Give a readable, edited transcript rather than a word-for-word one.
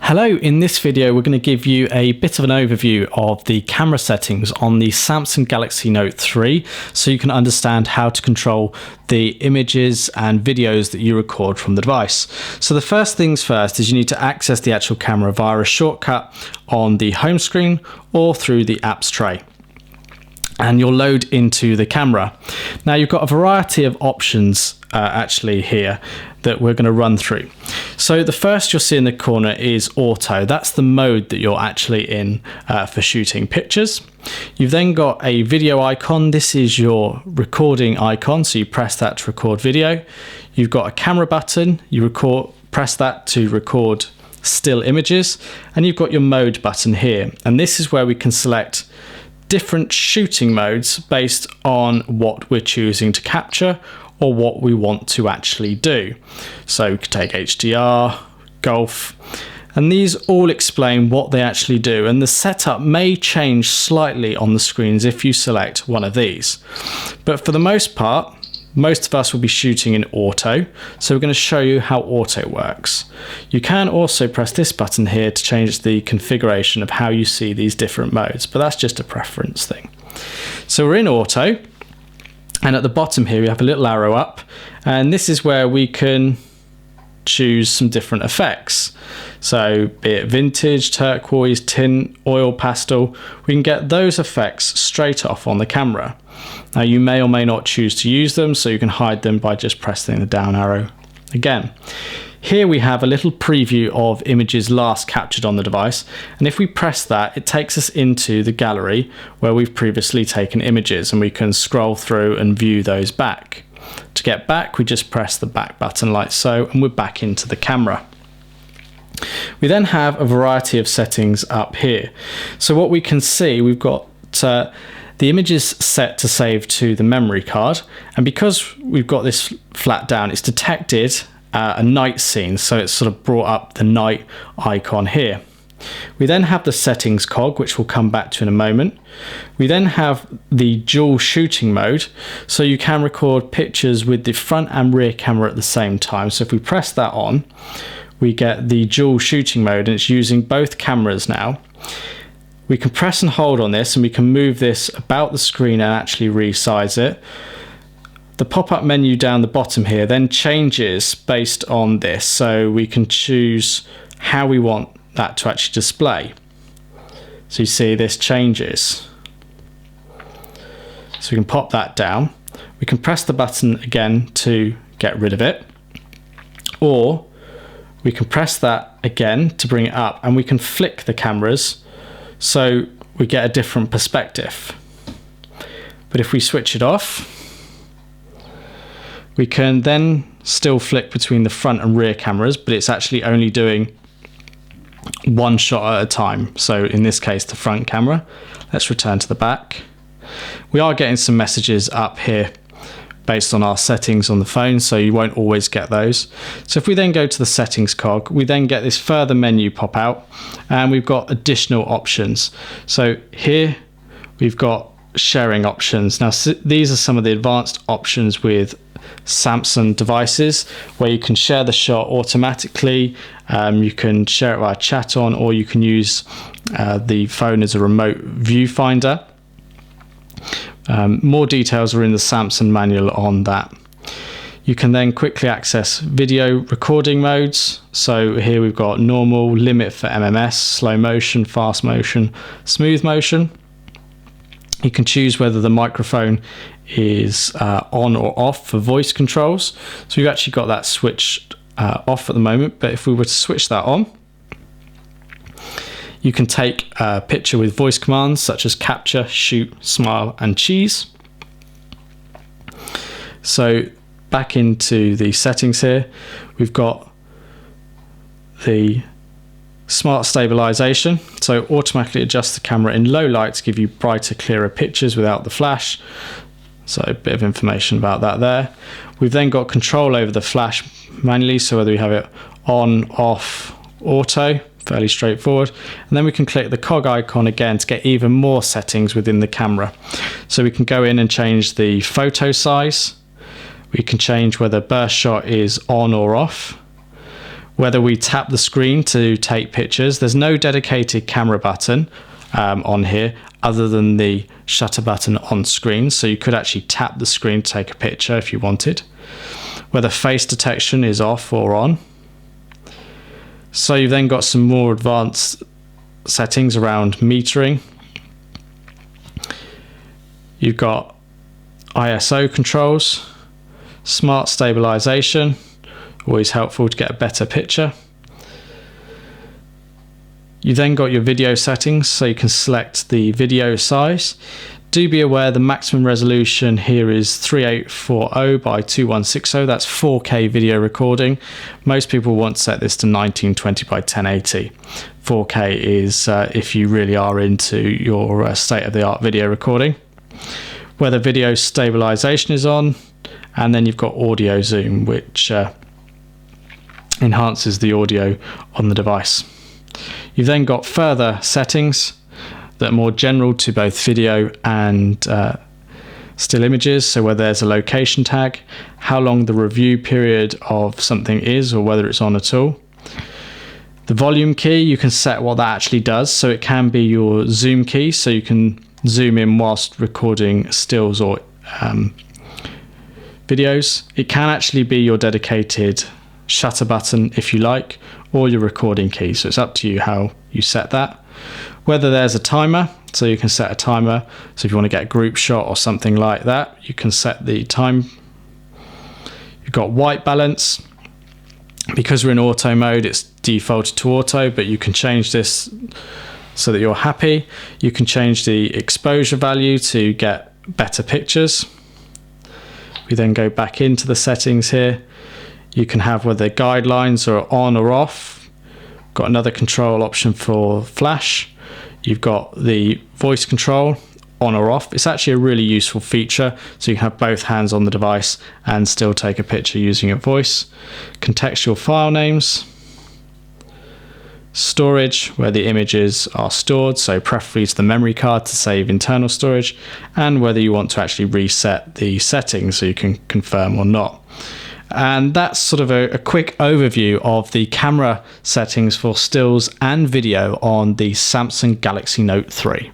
Hello, in this video we're going to give you a bit of an overview of the camera settings on the Samsung Galaxy Note 3 so you can understand how to control the images and videos that you record from the device. So the first things first is you need to access the actual camera via a shortcut on the home screen or through the apps tray. And you'll load into the camera. Now you've got a variety of options actually here that we're going to run through. So the first you'll see in the corner is auto. That's the mode that you're actually in for shooting pictures. You've then got a video icon. This is your recording icon, so you press that to record video. You've got a camera button. You press that to record still images, and you've got your mode button here. And this is where we can select different shooting modes based on what we're choosing to capture or what we want to actually do. So we could take HDR, golf, and these all explain what they actually do, and the setup may change slightly on the screens if you select one of these. But for the most part, most of us will be shooting in auto, so we're going to show you how auto works. You can also press this button here to change the configuration of how you see these different modes, but that's just a preference thing. So we're in auto, and at the bottom here we have a little arrow up, and this is where we can choose some different effects. So be it vintage, turquoise, tint, oil, pastel, we can get those effects straight off on the camera. Now you may or may not choose to use them, so you can hide them by just pressing the down arrow again. Here we have a little preview of images last captured on the device, and if we press that, it takes us into the gallery where we've previously taken images, and we can scroll through and view those back. To get back, we just press the back button like so, and we're back into the camera. We then have a variety of settings up here. So what we can see, we've got the images set to save to the memory card, and because we've got this flat down, it's detected a night scene, so it's sort of brought up the night icon here. We then have the settings cog, which we'll come back to in a moment. We then have the dual shooting mode, so you can record pictures with the front and rear camera at the same time. So if we press that on, we get the dual shooting mode, and it's using both cameras now. We can press and hold on this, and we can move this about the screen and actually resize it. The pop-up menu down the bottom here then changes based on this, so we can choose how we want that to actually display. So you see this changes. So we can pop that down. We can press the button again to get rid of it, or we can press that again to bring it up, and we can flick the cameras so we get a different perspective. But if we switch it off, we can then still flick between the front and rear cameras, but it's actually only doing one shot at a time. So in this case, the front camera. Let's return to the back. We are getting some messages up here based on our settings on the phone, so you won't always get those. So if we then go to the settings cog, we then get this further menu pop out, and we've got additional options. So here we've got sharing options. Now these are some of the advanced options with Samsung devices where you can share the shot automatically. You can share it via chat on, or you can use the phone as a remote viewfinder. More details are in the Samsung manual on that. You can then quickly access video recording modes. So here we've got normal, limit for MMS, slow motion, fast motion, smooth motion. You can choose whether the microphone is on or off for voice controls. So we've actually got that switched off at the moment, but if we were to switch that on, you can take a picture with voice commands such as capture, shoot, smile, and cheese. So back into the settings here, we've got the smart stabilization, so automatically adjust the camera in low light to give you brighter, clearer pictures without the flash. So a bit of information about that there. We've then got control over the flash manually, so whether we have it on, off, auto, fairly straightforward. And then we can click the cog icon again to get even more settings within the camera. So we can go in and change the photo size. We can change whether burst shot is on or off. whether we tap the screen to take pictures. There's no dedicated camera button on here other than the shutter button on screen, so you could actually tap the screen to take a picture if you wanted. Whether face detection is off or on. So you've then got some more advanced settings around metering. You've got ISO controls, smart stabilization, always helpful to get a better picture. You then got your video settings, so you can select the video size. Do be aware the maximum resolution here is 3840 by 2160. That's 4K video recording. Most people want to set this to 1920 by 1080. 4K is if you really are into your state-of-the-art video recording. Whether video stabilization is on, and then you've got audio zoom, which enhances the audio on the device. You've then got further settings that are more general to both video and still images. So whether there's a location tag, how long the review period of something is, or whether it's on at all. The volume key, you can set what that actually does. So it can be your zoom key, so you can zoom in whilst recording stills or videos. It can actually be your dedicated shutter button if you like, or your recording key. So it's up to you how you set that. Whether there's a timer, so you can set a timer. So if you want to get a group shot or something like that, you can set the time. You've got white balance. Because we're in auto mode, it's defaulted to auto, but you can change this so that you're happy. You can change the exposure value to get better pictures. We then go back into the settings here. You can have whether guidelines are on or off. Got another control option for flash. You've got the voice control on or off. It's actually a really useful feature, so you can have both hands on the device and still take a picture using your voice. Contextual file names. Storage, where the images are stored, so preferably to the memory card to save internal storage, and whether you want to actually reset the settings so you can confirm or not. And that's sort of a quick overview of the camera settings for stills and video on the Samsung Galaxy Note 3.